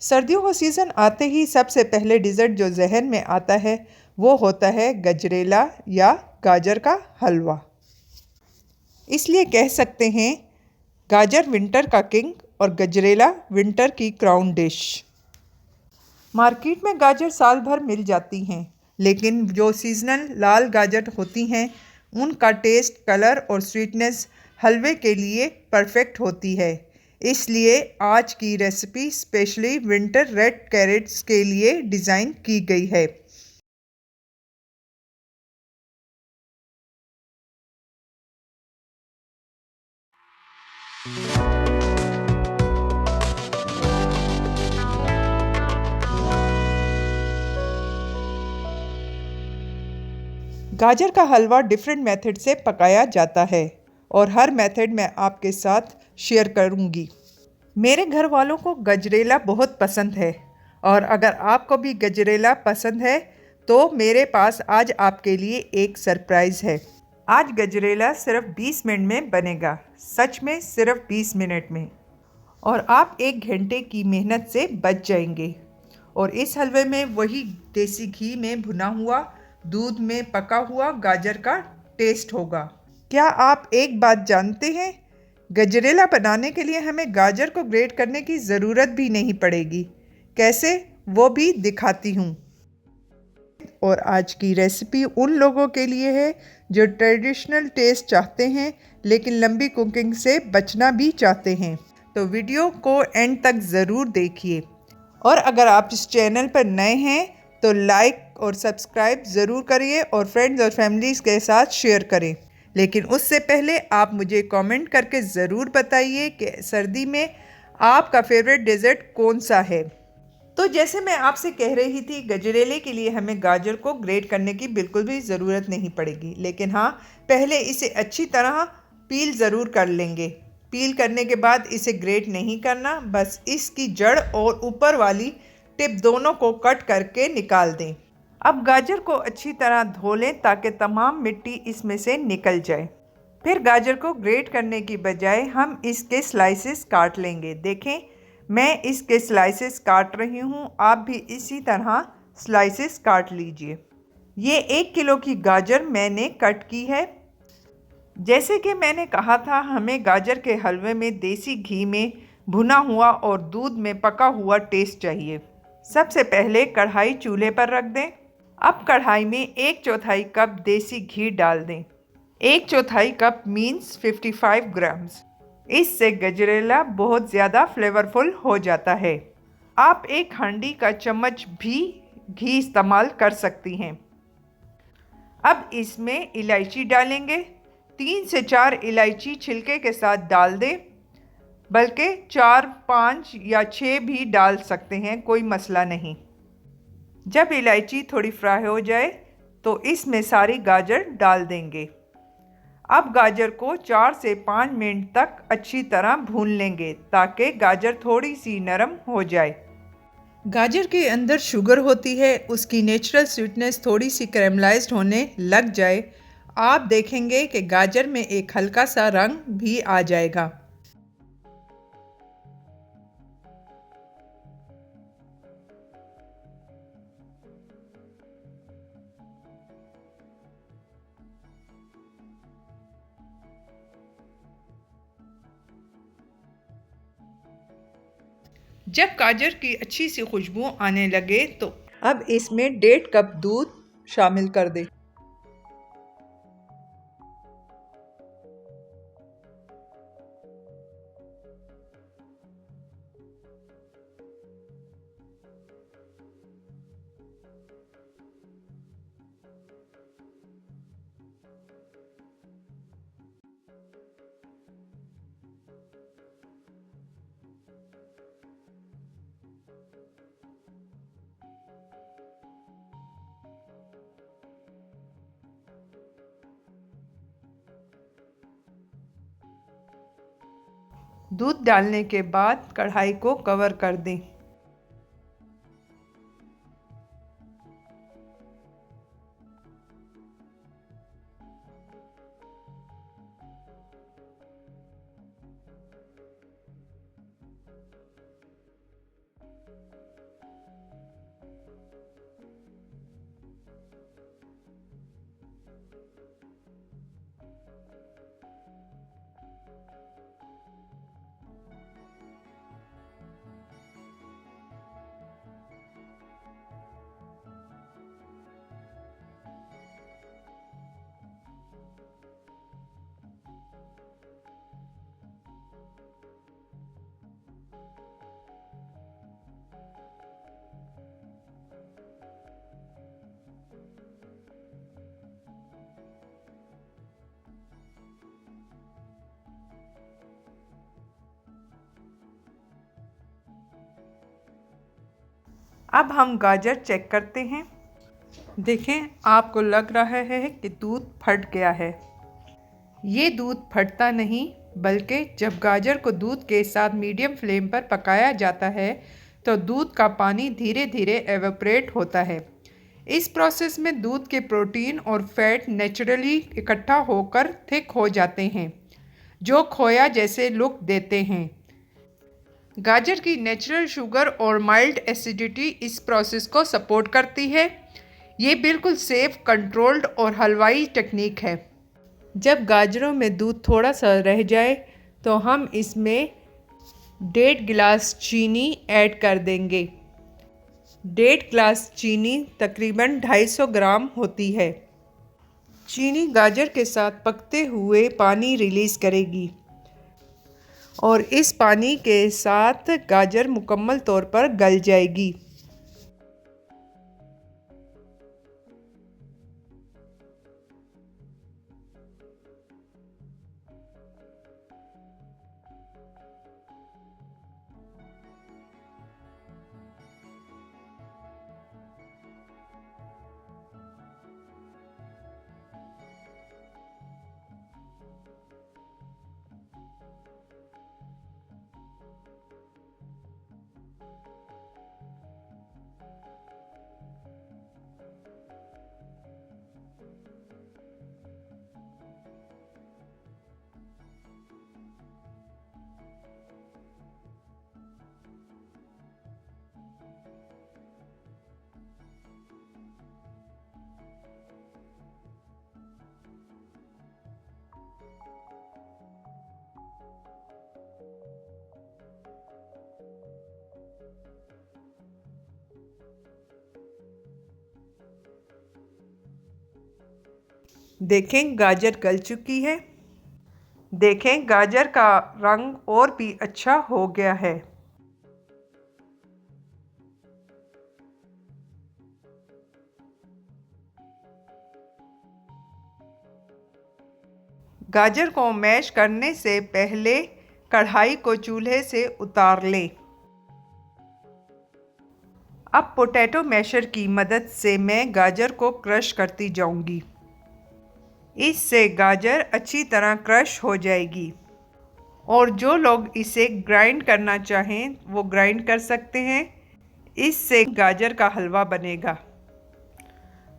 सर्दियों का सीज़न आते ही सबसे पहले डिज़र्ट जो ज़हन में आता है वो होता है गजरेला या गाजर का हलवा। इसलिए कह सकते हैं गाजर विंटर का किंग और गजरेला विंटर की क्राउन डिश। मार्केट में गाजर साल भर मिल जाती हैं, लेकिन जो सीजनल लाल गाजर होती हैं उनका टेस्ट, कलर और स्वीटनेस हलवे के लिए परफेक्ट होती है। इसलिए आज की recipe specially winter red carrots के लिए डिज़ाइन की गई है। गाजर का हलवा डिफरेंट मेथड से पकाया जाता है और हर मेथड मैं आपके साथ शेयर करूंगी। मेरे घर वालों को गजरेला बहुत पसंद है और अगर आपको भी गजरेला पसंद है तो मेरे पास आज आपके लिए एक सरप्राइज़ है। आज गजरेला सिर्फ 20 मिनट में बनेगा, सच में सिर्फ 20 मिनट में, और आप 1 घंटे की मेहनत से बच जाएंगे। और इस हलवे में वही देसी घी में भुना हुआ, दूध में पका हुआ गाजर का टेस्ट होगा। क्या आप एक बात जानते हैं? गजरेला बनाने के लिए हमें गाजर को ग्रेट करने की ज़रूरत भी नहीं पड़ेगी। कैसे, वो भी दिखाती हूँ। और आज की रेसिपी उन लोगों के लिए है जो ट्रेडिशनल टेस्ट चाहते हैं लेकिन लंबी कुकिंग से बचना भी चाहते हैं। तो वीडियो को एंड तक ज़रूर देखिए। और अगर आप इस चैनल पर नए हैं तो लाइक और सब्सक्राइब ज़रूर करिए और फ्रेंड्स और फैमिलीज़ के साथ शेयर करें। लेकिन उससे पहले आप मुझे कमेंट करके ज़रूर बताइए कि सर्दी में आपका फेवरेट डेज़र्ट कौन सा है। तो जैसे मैं आपसे कह रही थी, गजरेले के लिए हमें गाजर को ग्रेट करने की बिल्कुल भी ज़रूरत नहीं पड़ेगी, लेकिन हाँ, पहले इसे अच्छी तरह पील ज़रूर कर लेंगे। पील करने के बाद इसे ग्रेट नहीं करना, बस इसकी जड़ और ऊपर वाली टिप दोनों को कट करके निकाल दें। अब गाजर को अच्छी तरह धो लें ताकि तमाम मिट्टी इसमें से निकल जाए। फिर गाजर को ग्रेट करने की बजाय हम इसके स्लाइसेस काट लेंगे। देखें, मैं इसके स्लाइसेस काट रही हूँ, आप भी इसी तरह स्लाइसेस काट लीजिए। ये 1 किलो की गाजर मैंने कट की है। जैसे कि मैंने कहा था, हमें गाजर के हलवे में देसी घी में भुना हुआ और दूध में पका हुआ टेस्ट चाहिए। सबसे पहले कढ़ाई चूल्हे पर रख दें। अब कढ़ाई में 1/4 कप देसी घी डाल दें। 1/4 कप मीन्स 55 ग्राम्स। इससे गजरेला बहुत ज़्यादा फ्लेवरफुल हो जाता है। आप एक हांडी का चम्मच भी घी इस्तेमाल कर सकती हैं। अब इसमें इलायची डालेंगे। 3 से 4 इलायची छिलके के साथ डाल दें, बल्कि 4, 5 या 6 भी डाल सकते हैं, कोई मसला नहीं। जब इलायची थोड़ी फ्राई हो जाए तो इसमें सारी गाजर डाल देंगे। अब गाजर को 4 से 5 मिनट तक अच्छी तरह भून लेंगे ताकि गाजर थोड़ी सी नरम हो जाए। गाजर के अंदर शुगर होती है, उसकी नेचुरल स्वीटनेस थोड़ी सी कैरमलाइज्ड होने लग जाए, आप देखेंगे कि गाजर में एक हल्का सा रंग भी आ जाएगा। जब गाजर की अच्छी सी खुशबू आने लगे तो अब इसमें 1.5 कप दूध शामिल कर दें। दूध डालने के बाद कढ़ाई को कवर कर दें। अब हम गाजर चेक करते हैं। देखें, आपको लग रहा है कि दूध फट गया है। ये दूध फटता नहीं, बल्कि जब गाजर को दूध के साथ मीडियम फ्लेम पर पकाया जाता है तो दूध का पानी धीरे धीरे एवेपोरेट होता है। इस प्रोसेस में दूध के प्रोटीन और फैट नेचुरली इकट्ठा होकर थिक हो जाते हैं, जो खोया जैसे लुक देते हैं। गाजर की नेचुरल शुगर और माइल्ड एसिडिटी इस प्रोसेस को सपोर्ट करती है। ये बिल्कुल सेफ, कंट्रोल्ड और हलवाई टेक्निक है। जब गाजरों में दूध थोड़ा सा रह जाए तो हम इसमें 1.5 गिलास चीनी ऐड कर देंगे। 1.5 गिलास चीनी तकरीबन 250 ग्राम होती है। चीनी गाजर के साथ पकते हुए पानी रिलीज़ करेगी और इस पानी के साथ गाजर मुकम्मल तौर पर गल जाएगी। देखें, गाजर गल चुकी है। देखें, गाजर का रंग और भी अच्छा हो गया है। गाजर को मैश करने से पहले कढ़ाई को चूल्हे से उतार लें। अब पोटैटो मैशर की मदद से मैं गाजर को क्रश करती जाऊंगी। इससे गाजर अच्छी तरह क्रश हो जाएगी और जो लोग इसे ग्राइंड करना चाहें वो ग्राइंड कर सकते हैं। इससे गाजर का हलवा बनेगा।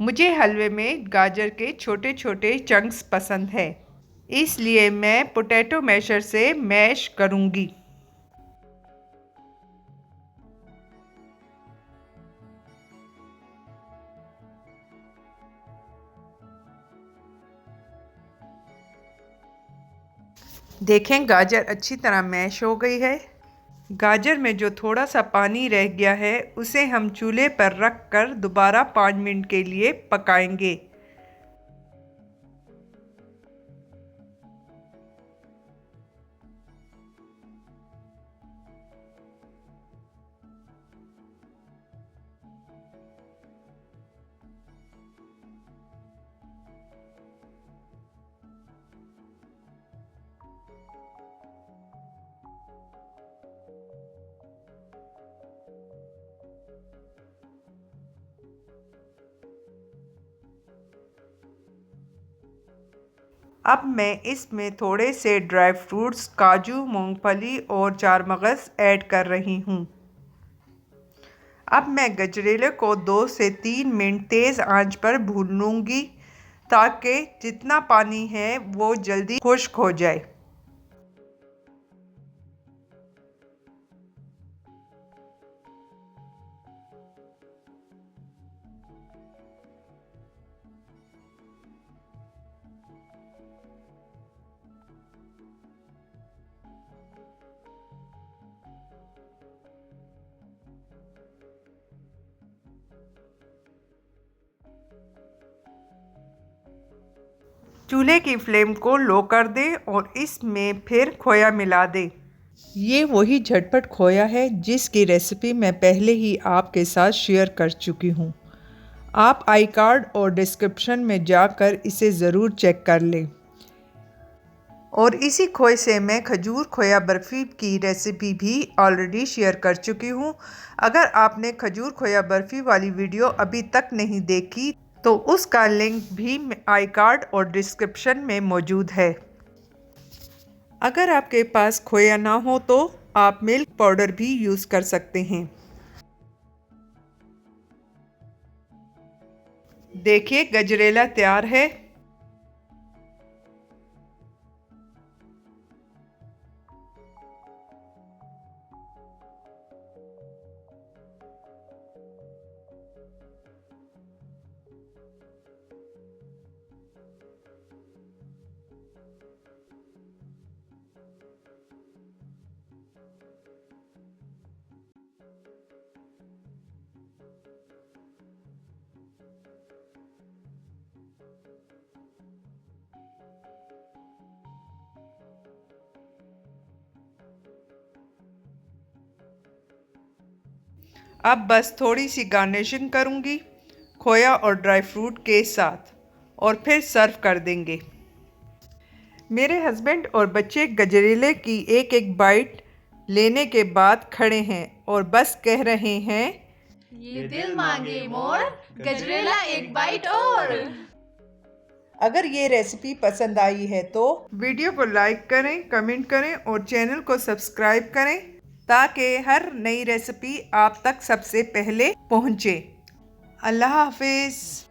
मुझे हलवे में गाजर के छोटे छोटे चंक्स पसंद है, इसलिए मैं पोटैटो मैशर से मैश करूंगी। देखें, गाजर अच्छी तरह मैश हो गई है। गाजर में जो थोड़ा सा पानी रह गया है उसे हम चूल्हे पर रख कर दोबारा 5 मिनट के लिए पकाएंगे। अब मैं इसमें थोड़े से ड्राई फ्रूट्स, काजू, मूंगफली और चारमगज़ ऐड कर रही हूँ। अब मैं गजरेले को 2 से 3 मिनट तेज़ आंच पर भून लूँगी ताकि जितना पानी है वो जल्दी खुश्क हो जाए। चूल्हे की फ्लेम को लो कर दें और इसमें फिर खोया मिला दें। ये वही झटपट खोया है जिसकी रेसिपी मैं पहले ही आपके साथ शेयर कर चुकी हूँ। आप आई कार्ड और डिस्क्रिप्शन में जाकर इसे ज़रूर चेक कर लें। और इसी खोए से मैं खजूर खोया बर्फ़ी की रेसिपी भी ऑलरेडी शेयर कर चुकी हूँ। अगर आपने खजूर खोया बर्फ़ी वाली वीडियो अभी तक नहीं देखी तो उसका लिंक भी आई कार्ड और डिस्क्रिप्शन में मौजूद है। अगर आपके पास खोया ना हो तो आप मिल्क पाउडर भी यूज़ कर सकते हैं। देखिए गजरेला तैयार है। अब बस थोड़ी सी गार्निशिंग करूँगी खोया और ड्राई फ्रूट के साथ और फिर सर्व कर देंगे। मेरे हस्बैंड और बच्चे गजरेले की एक एक बाइट लेने के बाद खड़े हैं और बस कह रहे हैं, ये दिल मांगे मोर, गजरेला एक बाइट और। अगर ये रेसिपी पसंद आई है तो वीडियो को लाइक करें, कमेंट करें और चैनल को सब्सक्राइब करें ताकि हर नई रेसिपी आप तक सबसे पहले पहुंचे। अल्लाह हाफिज़।